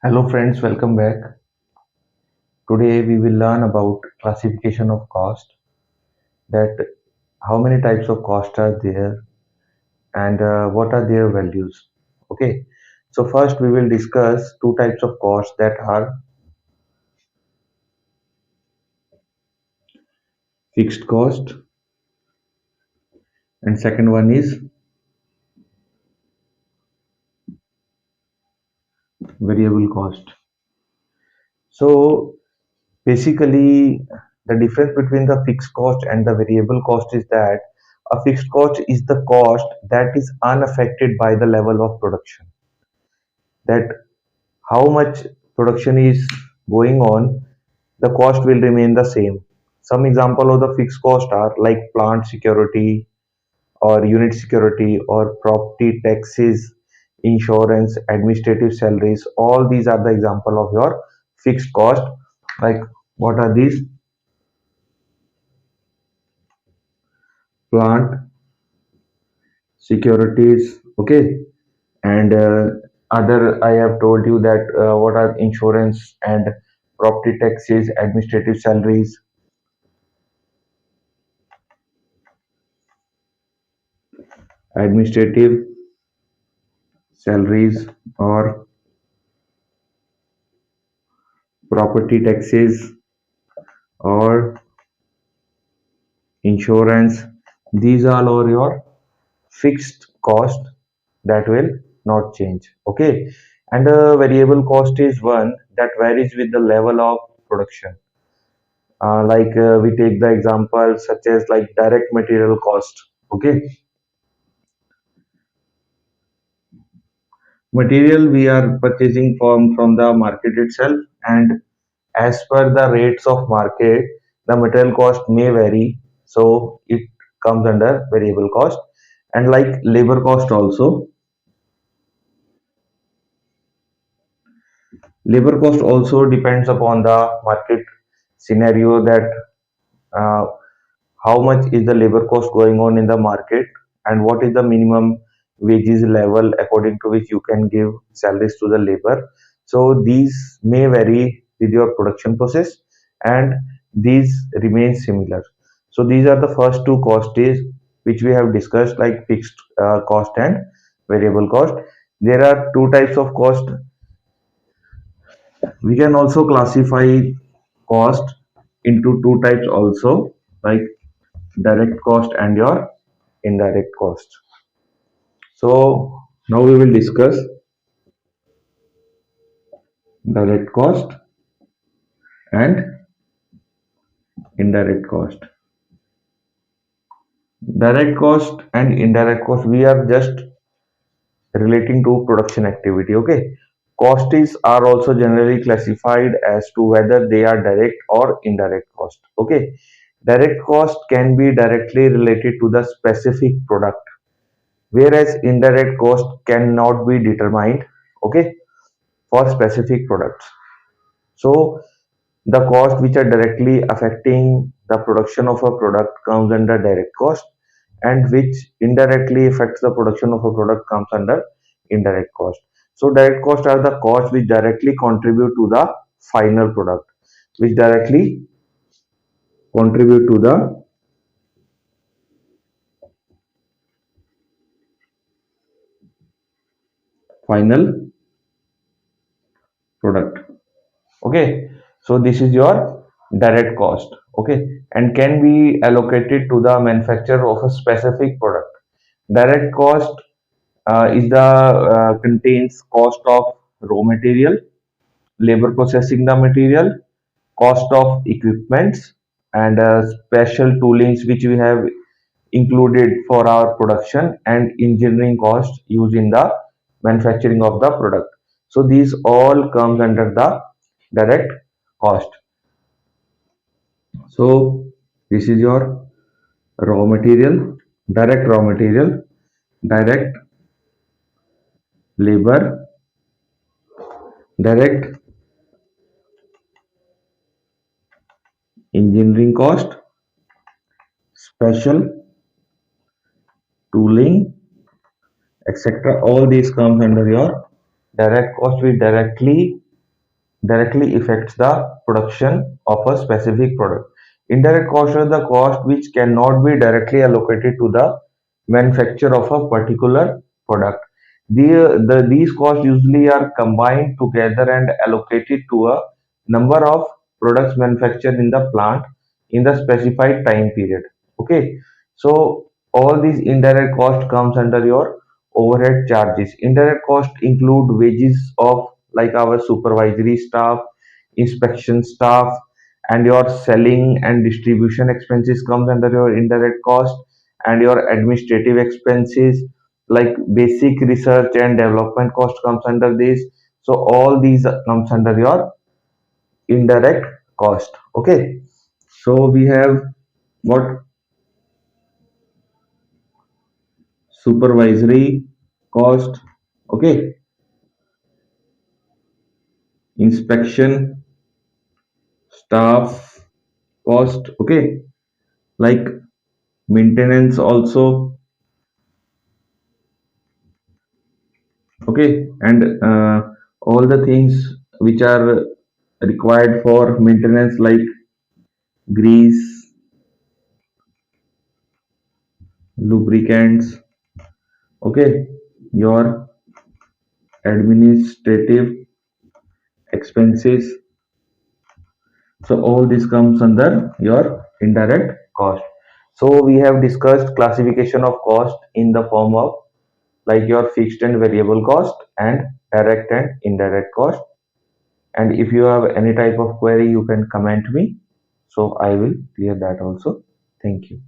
Hello friends, welcome back. Today we will learn about classification of cost, that how many types of cost are there and what are their values. Okay, so first we will discuss two types of costs, that are fixed cost and second one is variable cost. So basically the difference between the fixed cost and the variable cost is that a fixed cost is the cost that is unaffected by the level of production, that how much production is going on, the cost will remain the same. Some example of the fixed cost are like plant security or unit security or property taxes, insurance, administrative salaries. All these are the example of your fixed cost. Like what are these? Plant securities, okay, and other I have told you that what are insurance and property taxes, administrative salaries. Administrative salaries or property taxes or insurance, these all are your fixed cost that will not change, okay. And a variable cost is one that varies with the level of production. We take the example such as like direct material cost, okay. Material we are purchasing from the market itself, and as per the rates of market the material cost may vary, so it comes under variable cost. And like labor cost also, labor cost also depends upon the market scenario, that uh, how much is the labor cost going on in the market and what is the minimum wages level according to which you can give salaries to the labor. So these may vary with your production process and these remain similar. So these are the first two costs which we have discussed, like fixed cost and variable cost. There are two types of cost. We can also classify cost into two types also, like direct cost and your indirect cost. So now we will discuss direct cost and indirect cost. Direct cost and indirect cost, we are just relating to production activity, okay. Costs are also generally classified as to whether they are direct or indirect cost, okay. Direct cost can be directly related to the specific product, whereas indirect cost cannot be determined, okay, for specific products. So the cost which are directly affecting the production of a product comes under direct cost, and which indirectly affects the production of a product comes under indirect cost. So direct costs are the costs which directly contribute to the final product, which directly contribute to the final product, okay. So this is your direct cost, okay, and can be allocated to the manufacturer of a specific product. Direct cost is the contains cost of raw material, labor processing the material, cost of equipments, and special toolings which we have included for our production, and engineering cost used in the manufacturing of the product. So these all comes under the direct cost. So this is your raw material, raw material, direct labor, direct engineering cost, special tooling, etc. All these comes under your direct cost, which directly affects the production of a specific product. Indirect costs are the cost which cannot be directly allocated to the manufacture of a particular product. These costs usually are combined together and allocated to a number of products manufactured in the plant in the specified time period. Okay, so all these indirect cost comes under your overhead charges. Indirect cost include wages of like our supervisory staff, inspection staff, and your selling and distribution expenses comes under your indirect cost, and your administrative expenses like basic research and development cost comes under this. So all these comes under your indirect cost. Okay, so we have what supervisory cost, okay, inspection staff cost, okay, like maintenance also, okay, and all the things which are required for maintenance like grease, lubricants, okay, your administrative expenses. So all this comes under your indirect cost. So we have discussed classification of cost in the form of like your fixed and variable cost and direct and indirect cost. And if you have any type of query, you can comment me. So I will clear that also. Thank you.